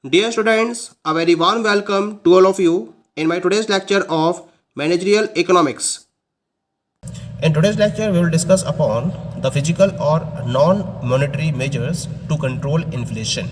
Dear students, a very warm welcome to all of you in my today's lecture of Managerial Economics. In today's lecture, we will discuss upon the physical or non-monetary measures to control inflation.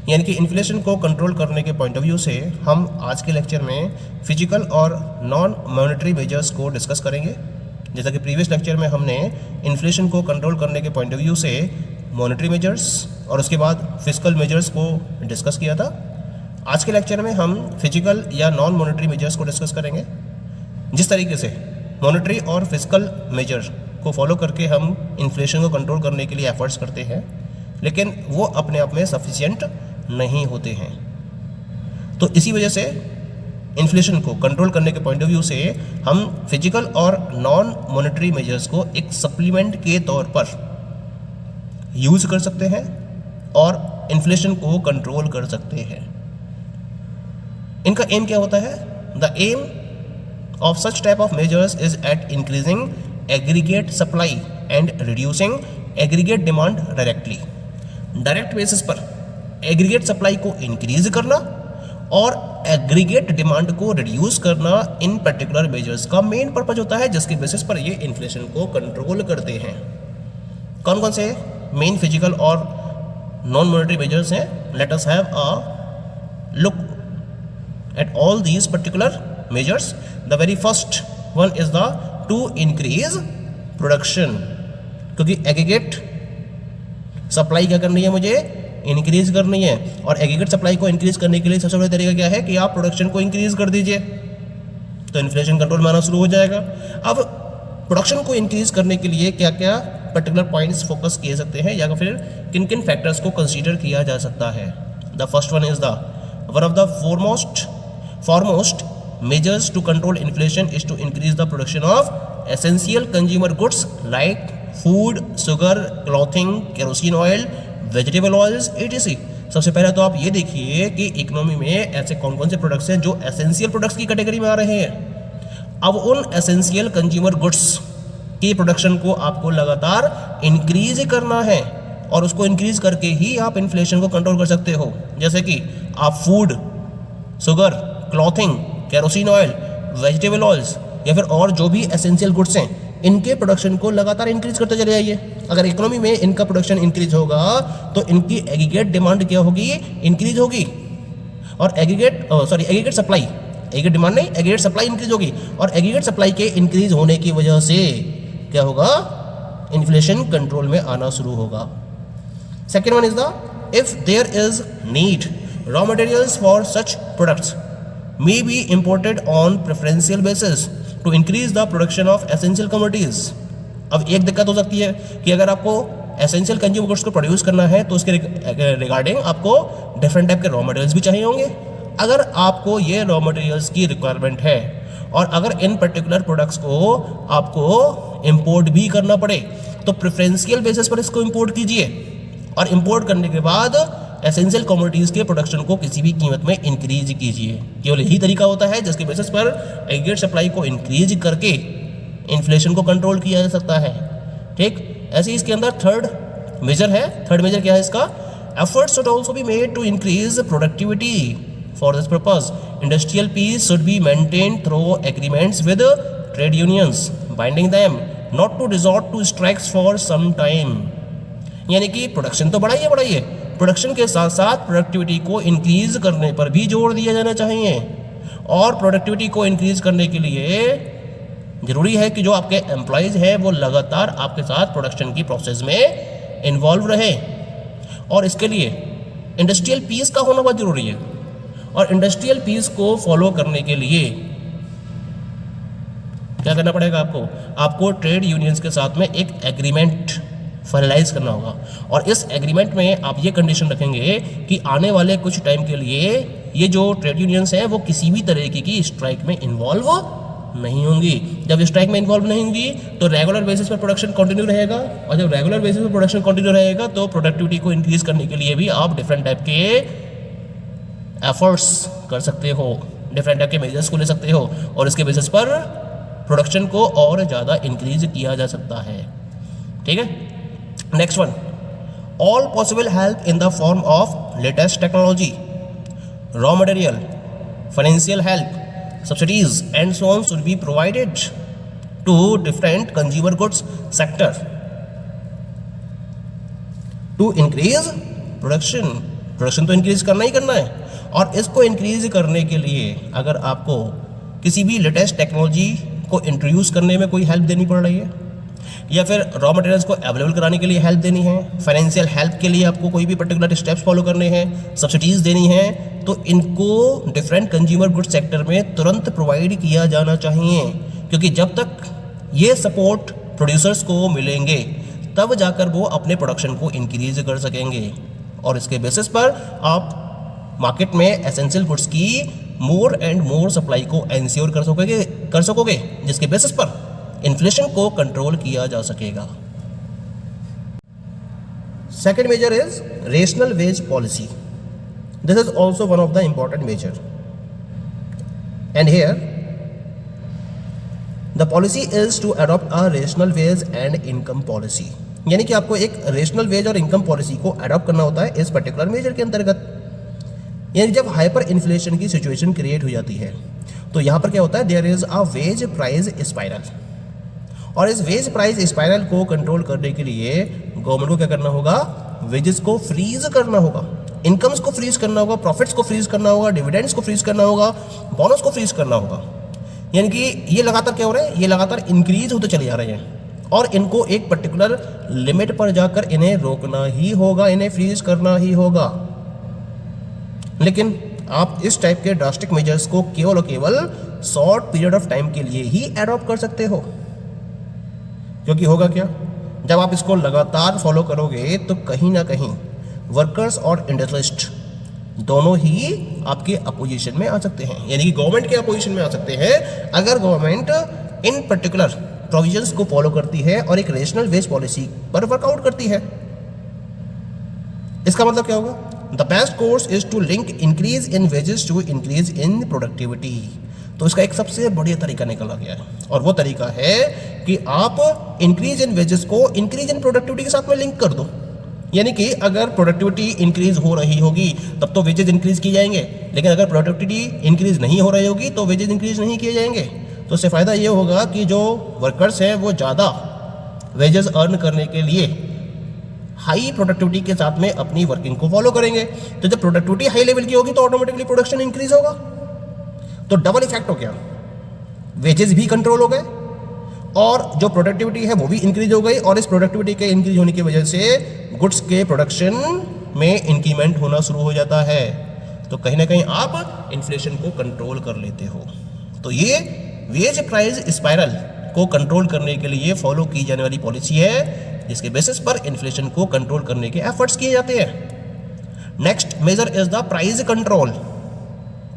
यानी कि inflation को control करने के point of view से हम आज के lecture में फिजिकल और नॉन मॉनेटरी मेजर्स को डिस्कस करेंगे। जैसा कि प्रीवियस लेक्चर में हमने इन्फ्लेशन को कंट्रोल करने के पॉइंट ऑफ व्यू से मॉनेटरी मेजर्स और उसके बाद फिजिकल मेजर्स को डिस्कस किया था। आज के लेक्चर में हम फिजिकल या नॉन मॉनेटरी मेजर्स को डिस्कस करेंगे। जिस तरीके से मॉनेटरी और फिजिकल मेजर को फॉलो करके हम इन्फ्लेशन को कंट्रोल करने के लिए एफर्ट्स करते हैं, लेकिन वो अपने आप में सफिशिएंट नहीं होते हैं। तो इसी वजह से इन्फ्लेशन को कंट्रोल करने के पॉइंट ऑफ व्यू से हम फिजिकल और नॉन मॉनेटरी मेजर्स को एक सप्लीमेंट के तौर पर यूज कर सकते हैं और इन्फ्लेशन को कंट्रोल कर सकते हैं। इनका एम क्या होता है? The aim of such type of measures is at increasing aggregate supply and reducing aggregate demand directly. Direct basis पर एग्रीगेट सप्लाई को इंक्रीज करना और एग्रीगेट डिमांड को रिड्यूस करना इन पर्टिकुलर मेजर्स का मेन पर्पज होता है, जिसके बेसिस पर ये इन्फ्लेशन को कंट्रोल करते हैं। कौन कौन से मेन फिजिकल और नॉन मॉनेटरी मेजर्स हैं? Let us have a look at all these particular measures. The very first one is the two increase production, क्योंकि एग्रीगेट सप्लाई क्या करनी है? मुझे इंक्रीज करनी है। और एग्रीगेट सप्लाई को इंक्रीज करने के लिए सबसे बड़ा तरीका क्या है कि आप प्रोडक्शन को इंक्रीज कर दीजिए, तो इन्फ्लेशन कंट्रोल में आना शुरू हो जाएगा। अब प्रोडक्शन को इंक्रीज करने के लिए क्या क्या पर्टिकुलर पॉइंट्स फोकस किए सकते हैं या फिर किन किन फैक्टर्स को कंसीडर किया जा सकता है? The first one is one of the foremost measures to control inflation is to increase the production of essential consumer goods like food, sugar, clothing, kerosene oil, vegetable oils etc। सबसे पहले तो आप ये देखिए कि इकोनॉमी में ऐसे कौन कौन से प्रोडक्ट्स हैं जो एसेंशियल प्रोडक्ट्स की कैटेगरी में आ रहे हैं। अब उन एसेंशियल कंज्यूमर गुड्स की प्रोडक्शन को आपको लगातार इंक्रीज करना है और उसको इंक्रीज करके ही आप इन्फ्लेशन को कंट्रोल कर सकते हो। जैसे कि आप food, sugar, clothing, kerosene oil, vegetable oils या फिर और जो भी एसेंशियल गुड्स हैं, इनके प्रोडक्शन को लगातार इंक्रीज करते चले जाइए। अगर इकोनॉमी में इनका प्रोडक्शन इंक्रीज होगा तो इनकी एग्रीगेट डिमांड क्या होगी? इंक्रीज होगी। और एग्रीगेट सप्लाई, एग्रीगेट डिमांड नहीं, एग्रीगेट सप्लाई इंक्रीज होगी। और एग्रीगेट सप्लाई के इंक्रीज होने की वजह से क्या होगा? इन्फ्लेशन कंट्रोल में आना शुरू होगा। Second one is if there is need, raw materials for such products may be imported on preferential basis to increase the production of essential commodities। अब एक दिक्कत हो सकती है कि अगर आपको एसेंशियल कंज्यूमर गुड्स को प्रोड्यूस करना है तो उसके रिगार्डिंग आपको डिफरेंट टाइप के रॉ मटेरियल्स भी चाहिए होंगे। अगर आपको ये रॉ मटेरियल्स की रिक्वायरमेंट है और अगर इन पर्टिकुलर प्रोडक्ट्स को आपको इंपोर्ट भी करना पड़े तो प्रेफरेंशियल बेसिस पर इसको इंपोर्ट कीजिए और इंपोर्ट करने के बाद एसेंशियल कमोडिटीज़ के प्रोडक्शन को किसी भी कीमत में इंक्रीज कीजिए। केवल यही तरीका होता है जिसके बेसिस पर एग्रीगेट सप्लाई को इंक्रीज करके इन्फ्लेशन को कंट्रोल किया जा सकता है। ठीक, ऐसे ही इसके अंदर थर्ड मेजर है। थर्ड मेजर क्या है इसका? Efforts should also be made to increase productivity. For this purpose industrial peace should be maintained through agreements with trade unions binding them not to resort to strikes for some time. यानी कि production तो बढ़ाइए, production के साथ साथ productivity को increase करने पर भी जोर दिया जाना चाहिए। और प्रोडक्टिविटी को इंक्रीज करने के लिए ज़रूरी है कि जो आपके एम्प्लॉयज़ हैं वो लगातार आपके साथ प्रोडक्शन की प्रोसेस में इन्वॉल्व रहे। और इसके लिए इंडस्ट्रियल पीस का होना बहुत ज़रूरी है। और इंडस्ट्रियल पीस को फॉलो करने के लिए क्या करना पड़ेगा? आपको ट्रेड यूनियंस के साथ में एक एग्रीमेंट फाइनलाइज करना होगा। और इस एग्रीमेंट में आप ये कंडीशन रखेंगे कि आने वाले कुछ टाइम के लिए ये जो ट्रेड यूनियंस हैं वो किसी भी तरीके की स्ट्राइक में इन्वॉल्व नहीं होंगी। जब स्ट्राइक में इन्वॉल्व नहीं होंगी तो रेगुलर बेसिस पर प्रोडक्शन कंटिन्यू रहेगा, और जब रेगुलर बेसिस पर प्रोडक्शन कंटिन्यू रहेगा तो प्रोडक्टिविटी को इंक्रीज करने के लिए भी आप डिफरेंट टाइप के एफर्ट्स कर सकते हो, डिफरेंट टाइप के मेजर्स को ले सकते हो और इसके बेसिस पर प्रोडक्शन को और ज़्यादा इंक्रीज किया जा सकता है। ठीक है, next one, all possible help in the form of latest technology raw material, financial help, subsidies and so on should be provided to different consumer goods sector to increase production. Production तो increase करना ही करना है, और इसको increase करने के लिए अगर आपको किसी भी लेटेस्ट टेक्नोलॉजी को इंट्रोड्यूस करने में कोई हेल्प देनी पड़ रही है, या फिर रॉ मटेरियल्स को अवेलेबल कराने के लिए हेल्प देनी है, फाइनेंशियल हेल्प के लिए आपको कोई भी पर्टिकुलर स्टेप्स फॉलो करने हैं, सब्सिडीज़ देनी है, तो इनको डिफरेंट कंज्यूमर गुड्स सेक्टर में तुरंत प्रोवाइड किया जाना चाहिए, क्योंकि जब तक ये सपोर्ट प्रोड्यूसर्स को मिलेंगे तब जाकर वो अपने प्रोडक्शन को इंक्रीज कर सकेंगे, और इसके बेसिस पर आप मार्केट में एसेंशियल गुड्स की मोर एंड मोर सप्लाई को एंश्योर कर सकोगे, जिसके बेसिस पर इन्फ्लेशन को कंट्रोल किया जा सकेगा। Second measure is rational wage policy. This is also one of the important measure, and here the policy is to adopt a rational wage and income policy. यानी कि आपको एक रेशनल वेज और income policy को adopt करना होता है इस पर्टिकुलर मेजर के अंतर्गत. यानी जब हाइपर इन्फ्लेशन की सिचुएशन क्रिएट हो जाती है तो यहाँ पर क्या होता है, there is a wage price spiral, और इस वेज प्राइस स्पाइरल को कंट्रोल करने के लिए गवर्नमेंट को क्या करना होगा, वेजेस को फ्रीज करना होगा, इनकम्स को फ्रीज करना होगा, प्रॉफिट्स को फ्रीज करना होगा, डिविडेंड्स को फ्रीज करना होगा, बोनस को फ्रीज करना होगा. यानी कि ये लगातार क्या हो रहा है, ये लगातार इंक्रीज होते चले जा रहे हैं, और इनको एक पर्टिकुलर लिमिट पर जाकर इन्हें रोकना ही होगा, इन्हें फ्रीज करना ही होगा. लेकिन आप इस टाइप के ड्रास्टिक मेजर्स को केवल और केवल शॉर्ट पीरियड ऑफ टाइम के लिए ही एडॉप्ट कर सकते हो, क्योंकि होगा क्या, जब आप इसको लगातार फॉलो करोगे तो कहीं ना कहीं वर्कर्स और इंडस्ट्रियलिस्ट दोनों ही आपके अपोजिशन में आ सकते हैं, यानी कि गवर्नमेंट के अपोजिशन में आ सकते हैं अगर गवर्नमेंट इन पर्टिकुलर प्रोविजंस को फॉलो करती है और एक रेशनल वेज पॉलिसी पर वर्कआउट करती है. इसका मतलब क्या होगा, the best course is to link increase in wages to increase in productivity. तो इसका एक सबसे बढ़िया तरीका निकला गया है, और वो तरीका है कि आप इंक्रीज इन वेजेस को इंक्रीज इन प्रोडक्टिविटी के साथ में लिंक कर दो. यानी कि अगर प्रोडक्टिविटी इंक्रीज हो रही होगी तब तो वेजेस इंक्रीज किए जाएंगे, लेकिन अगर प्रोडक्टिविटी इंक्रीज नहीं हो रही होगी तो वेजेस इंक्रीज नहीं किए जाएंगे. तो इससे फ़ायदा ये होगा कि जो वर्कर्स हैं वो ज़्यादा वेजेस अर्न करने के लिए हाई प्रोडक्टिविटी के साथ में अपनी वर्किंग को फॉलो करेंगे. तो जब प्रोडक्टिविटी हाई लेवल की होगी तो ऑटोमेटिकली प्रोडक्शन इंक्रीज होगा. तो डबल इफेक्ट हो गया, वेजेस भी कंट्रोल हो गए और जो प्रोडक्टिविटी है वो भी इंक्रीज हो गई, और इस प्रोडक्टिविटी के इंक्रीज होने की वजह से गुड्स के प्रोडक्शन में इंक्रीमेंट होना शुरू हो जाता है. तो कहीं ना कहीं आप इन्फ्लेशन को कंट्रोल कर लेते हो. तो ये वेज प्राइस स्पाइरल को कंट्रोल करने के लिए फॉलो की जाने वाली पॉलिसी है, जिसके बेसिस पर इन्फ्लेशन को कंट्रोल करने के एफर्ट्स किए जाते हैं. Next measure is the price control.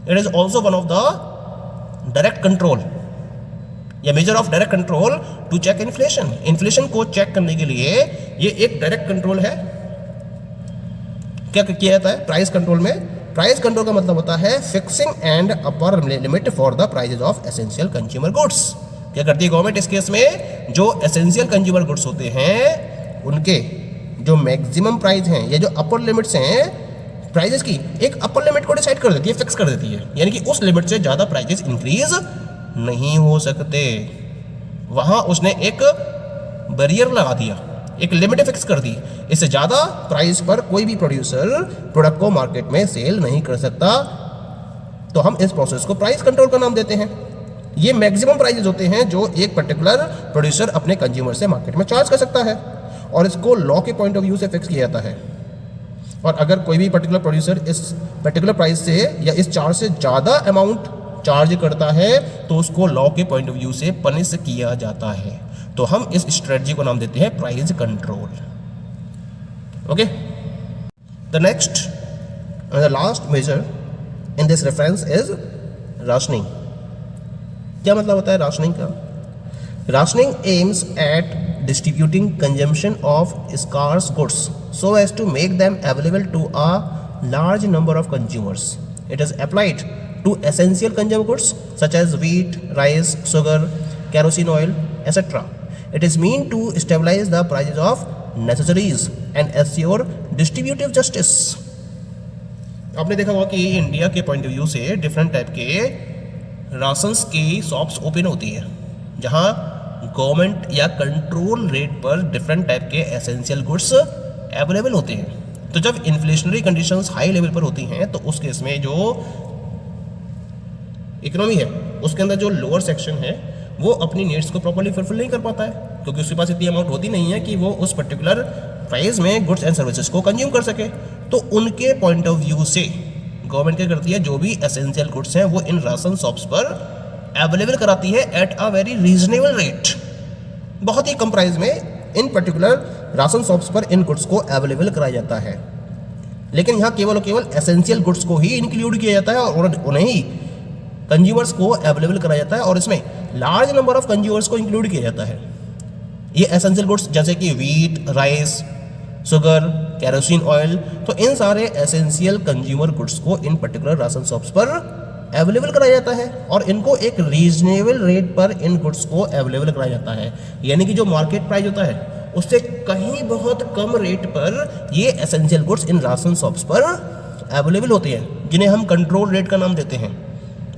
It is also one of the direct control या measure of direct control to check inflation. Inflation को चेक करने के लिए ये एक डायरेक्ट कंट्रोल है. क्या किया जाता है प्राइस कंट्रोल में, प्राइस कंट्रोल का मतलब होता है fixing and upper limit for the prices of essential consumer goods. क्या करती है गवर्नमेंट इस केस में, जो एसेंशियल कंज्यूमर गुड्स होते हैं उनके जो मैक्सिमम प्राइस हैं या जो अपर लिमिट्स हैं प्राइसेस की, एक अपर लिमिट को डिसाइड कर देती है, फिक्स कर देती है. यानी कि उस लिमिट से ज़्यादा प्राइसेस इंक्रीज नहीं हो सकते. वहाँ उसने एक बैरियर लगा दिया, एक लिमिट फिक्स कर दी. इससे ज़्यादा प्राइस पर कोई भी प्रोड्यूसर प्रोडक्ट को मार्केट में सेल नहीं कर सकता. तो हम इस प्रोसेस को प्राइस कंट्रोल का नाम देते हैं. ये मैक्सिमम प्राइसेस होते हैं जो एक पर्टिकुलर प्रोड्यूसर अपने कंज्यूमर से मार्केट में चार्ज कर सकता है, और इसको लॉ के पॉइंट ऑफ व्यू से फिक्स किया जाता है. और अगर कोई भी पर्टिकुलर प्रोड्यूसर इस पर्टिकुलर प्राइस से या इस चार्ज से ज़्यादा अमाउंट चार्ज करता है तो उसको लॉ के पॉइंट ऑफ व्यू से पनिश किया जाता है. तो हम इस स्ट्रेटजी को नाम देते हैं price control. Okay, the next and the last measure in this reference is rationing. क्या मतलब होता है राशनिंग का? Rationing aims at distributing consumption of scarce goods so as to make them available to a large number of consumers. It is applied to essential consumer goods such as wheat, rice, sugar, kerosene oil, etc. It is meant to stabilize the prices of necessaries and assure distributive justice. आपने देखा होगा कि India के point of view से different type के rations की shops open होती है, जहां गवर्नमेंट या कंट्रोल रेट पर डिफरेंट टाइप के एसेंशियल गुड्स अवेलेबल होते हैं। तो जब इन्फ्लेशनरी कंडीशंस हाई लेवल पर होती हैं तो उस केस में जो इकोनॉमी है उसके अंदर जो लोअर सेक्शन है वो अपनी नीड्स को प्रॉपर्ली फुलफिल नहीं कर पाता है, क्योंकि उसके पास इतनी अमाउंट होती नहीं है कि वो उस पर्टिकुलर प्राइस में गुड्स एंड सर्विसेज को कंज्यूम कर सके। तो उनके पॉइंट ऑफ व्यू से गवर्नमेंट क्या करती है, जो भी एसेंशियल गुड्स हैं वो इन राशन शॉप्स पर अवेलेबल कराती है at a very reasonable rate, बहुत ही कम प्राइस में इन पर्टिकुलर राशन शॉप्स पर इन गुड्स को अवेलेबल कराया जाता है। लेकिन यहाँ केवल और केवल एसेंशियल गुड्स को ही इंक्लूड किया जाता है और उन्हें ही कंज्यूमर्स को अवेलेबल कराया जाता है, और इसमें लार्ज नंबर ऑफ कंज्यूमर्स को इंक्लूड किया जाता है। ये एसेंशियल गुड्स जैसे कि wheat, rice, sugar, kerosene oil, तो इन सारे एसेंशियल कंज्यूमर गुड्स को इन पर्टिकुलर राशन शॉप्स पर अवेलेबल कराया जाता है और इनको एक रीजनेबल रेट पर इन गुड्स को अवेलेबल कराया जाता है। यानी कि जो मार्केट प्राइस होता है उससे कहीं बहुत कम रेट पर ये essential goods in ration shops पर अवेलेबल होते हैं, जिन्हें हम कंट्रोल रेट का नाम देते हैं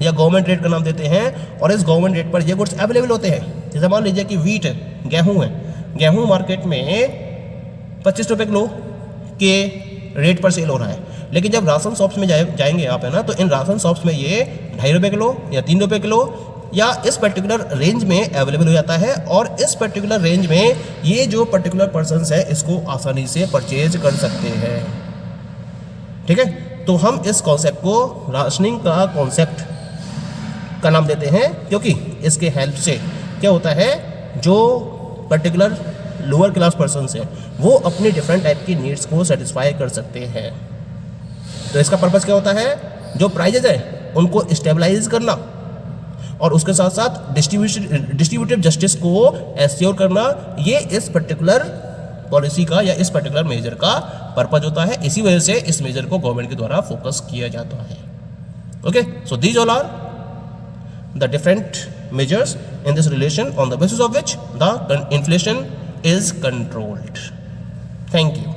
या गवर्नमेंट रेट का नाम देते हैं। और इस गवर्नमेंट रेट पर ये गुड्स अवेलेबल होते हैं। जैसे मान लीजिए कि वीट है, गेहूँ है, गेहूँ मार्केट में 25 रुपये किलो के रेट पर सेल हो रहा है, लेकिन जब राशन शॉप्स में जाएंगे आप है ना, तो इन राशन शॉप्स में ये 2.5 रुपये किलो या 3 रुपये किलो या इस पर्टिकुलर रेंज में अवेलेबल हो जाता है। और इस पर्टिकुलर रेंज में ये जो पर्टिकुलर पर्सन्स है इसको आसानी से परचेज कर सकते हैं। ठीक है, तो हम इस कॉन्सेप्ट को राशनिंग का कॉन्सेप्ट का नाम देते हैं, क्योंकि इसके हेल्प से क्या होता है, जो पर्टिकुलर लोअर क्लास पर्सन्स हैं वो अपनी डिफरेंट टाइप की नीड्स को सेटिस्फाई कर सकते हैं। तो इसका पर्पस क्या होता है, जो प्राइजेज है उनको स्टेबलाइज करना और उसके साथ साथ डिस्ट्रीब्यूटिव जस्टिस को एश्योर करना, ये इस पर्टिकुलर पॉलिसी का या इस पर्टिकुलर मेजर का पर्पस होता है। इसी वजह से इस मेजर को गवर्नमेंट के द्वारा फोकस किया जाता है। Okay, so these all are the different measures in this relation on the basis of which the inflation is controlled. Thank you.